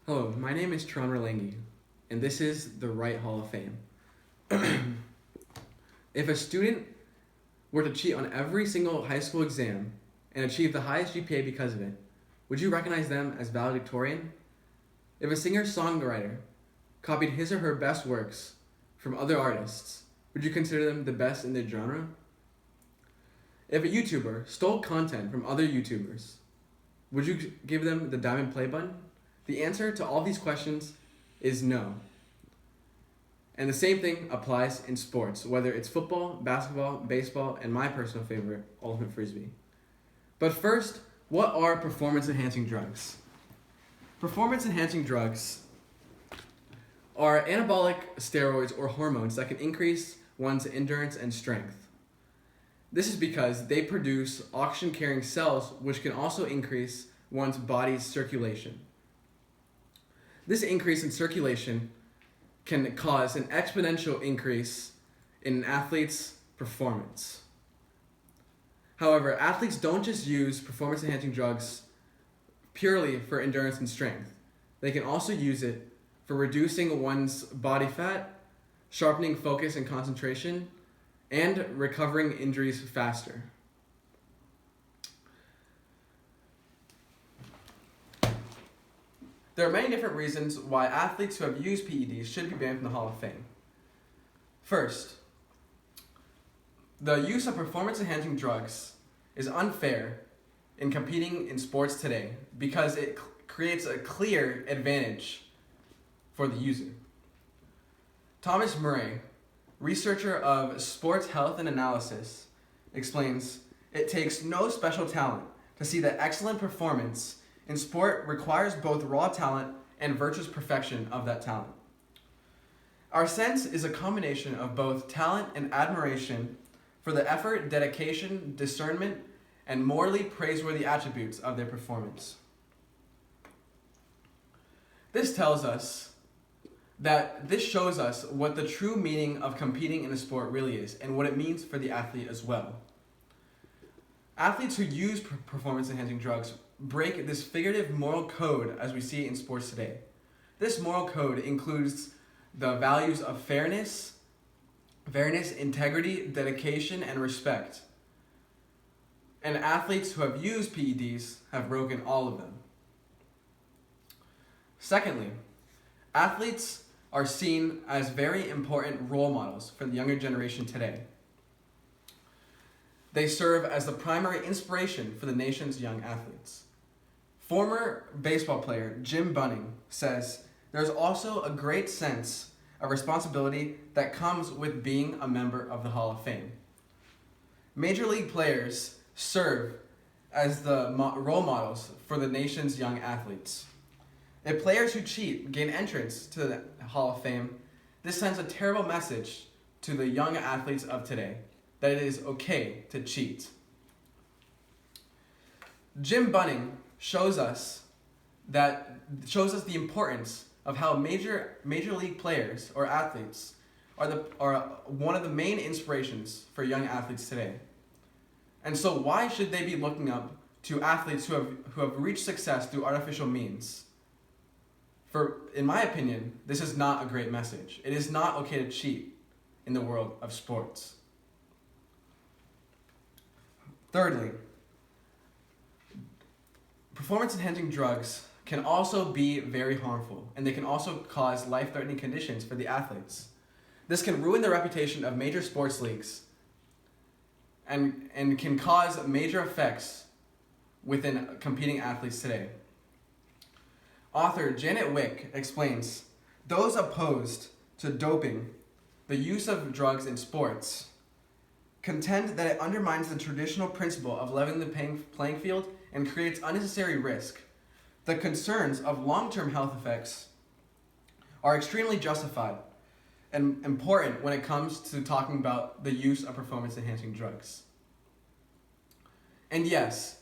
Hello, my name is Tron Ralangi, and this is the Wright Hall of Fame. If a student were to cheat on every single high school exam and achieve the highest GPA because of it, would you recognize them as valedictorian? If a singer-songwriter copied his or her best works from other artists, would you consider them the best in their genre? If a YouTuber stole content from other YouTubers, would you give them the diamond play button? The answer to all these questions is no. And the same thing applies in sports, whether it's football, basketball, baseball, and my personal favorite, ultimate frisbee. But first, what are performance-enhancing drugs? Performance-enhancing drugs are anabolic steroids or hormones that can increase one's endurance and strength. This is because they produce oxygen-carrying cells, which can also increase one's body's circulation. This increase in circulation can cause an exponential increase in an athlete's performance. However, athletes don't just use performance-enhancing drugs purely for endurance and strength. They can also use it for reducing one's body fat, sharpening focus and concentration, and recovering injuries faster. There are many different reasons why athletes who have used PEDs should be banned from the Hall of Fame. First, the use of performance-enhancing drugs is unfair in competing in sports today because it creates a clear advantage for the user. Thomas Murray, researcher of sports health and analysis, explains, "It takes no special talent to see that excellent performance in sport requires both raw talent and virtuous perfection of that talent. Our sense is a combination of both talent and admiration for the effort, dedication, discernment, and morally praiseworthy attributes of their performance." This shows us what the true meaning of competing in a sport really is and what it means for the athlete as well. Athletes who use performance-enhancing drugs break this figurative moral code as we see in sports today. This moral code includes the values of fairness, integrity, dedication, and respect. And athletes who have used PEDs have broken all of them. Secondly, athletes are seen as very important role models for the younger generation today. They serve as the primary inspiration for the nation's young athletes. Former baseball player Jim Bunning says, "There's also a great sense of responsibility that comes with being a member of the Hall of Fame." Major league players serve as the role models for the nation's young athletes. If players who cheat gain entrance to the Hall of Fame, this sends a terrible message to the young athletes of today that it is okay to cheat. Jim Bunning shows us the importance of how major league players or athletes are one of the main inspirations for young athletes today. And so why should they be looking up to athletes who have reached success through artificial means? In my opinion, this is not a great message. It is not okay to cheat in the world of sports. Thirdly, performance-enhancing drugs can also be very harmful, and they can also cause life-threatening conditions for the athletes. This can ruin the reputation of major sports leagues and can cause major effects within competing athletes today. Author Janet Wick explains, "Those opposed to doping, the use of drugs in sports, contend that it undermines the traditional principle of leveling the playing field and creates unnecessary risk. The concerns of long-term health effects are extremely justified and important when it comes to talking about the use of performance-enhancing drugs." And yes,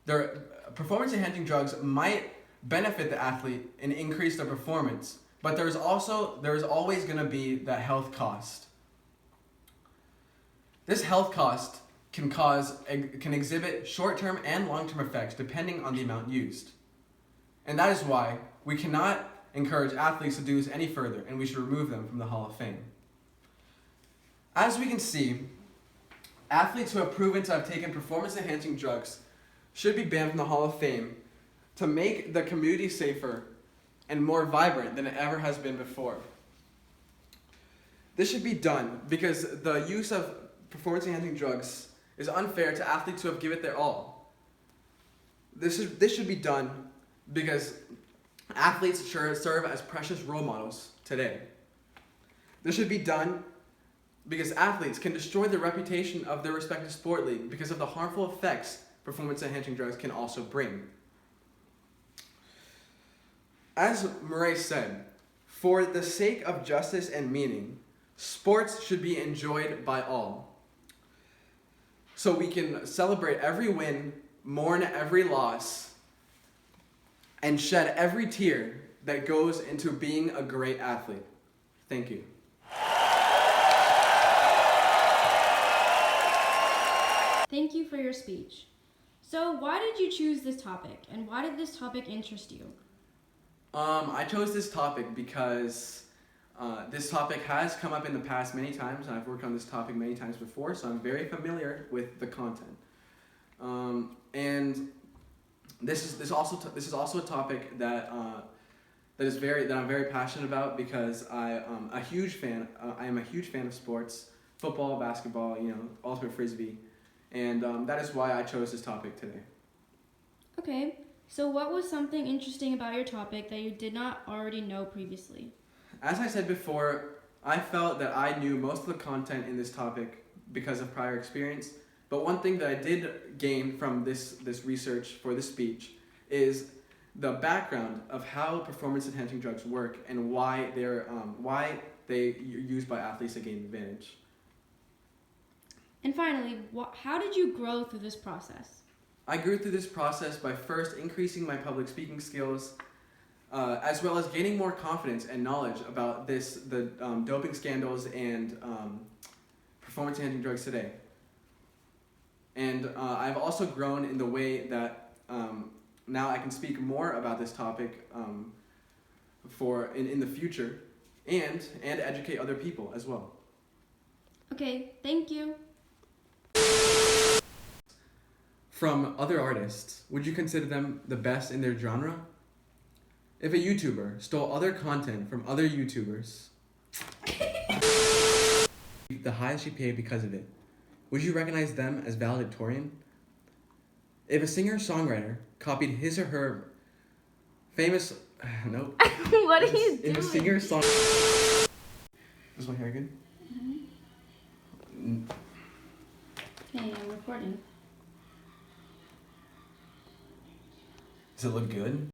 performance-enhancing drugs might benefit the athlete and increase their performance, but there's always going to be that health cost. This health cost can exhibit short-term and long-term effects depending on the amount used. And that is why we cannot encourage athletes to do this any further, and we should remove them from the Hall of Fame. As we can see, athletes who have proven to have taken performance-enhancing drugs should be banned from the Hall of Fame to make the community safer and more vibrant than it ever has been before. This should be done because the use of performance-enhancing drugs is unfair to athletes who have given it their all. This should be done because athletes serve as precious role models today. This should be done because athletes can destroy the reputation of their respective sport league because of the harmful effects performance-enhancing drugs can also bring. As Murray said, for the sake of justice and meaning, sports should be enjoyed by all. So we can celebrate every win, mourn every loss, and shed every tear that goes into being a great athlete. Thank you. Thank you for your speech. So why did you choose this topic, and why did this topic interest you? I chose this topic because this topic has come up in the past many times, and I've worked on this topic many times before, so I'm very familiar with the content. And this is also a topic that I'm very passionate about because I am a huge fan of sports, football, basketball, ultimate frisbee, and that is why I chose this topic today. Okay, so what was something interesting about your topic that you did not already know previously? As I said before, I felt that I knew most of the content in this topic because of prior experience, but one thing that I did gain from this research for this speech is the background of how performance-enhancing drugs work and why they're used by athletes to gain advantage. And finally, how did you grow through this process? I grew through this process by first increasing my public speaking skills, as well as gaining more confidence and knowledge about the doping scandals and performance-enhancing drugs today. And I've also grown in the way that now I can speak more about this topic in the future, and educate other people as well. Okay, thank you. From other artists, would you consider them the best in their genre? If a YouTuber stole other content from other YouTubers, the highest GPA because of it, would you recognize them as valedictorian? If a singer-songwriter copied his or her famous... nope. What are you doing? If a singer-song... Is my hair good? Mm-hmm. Okay, I'm recording. Does it look good?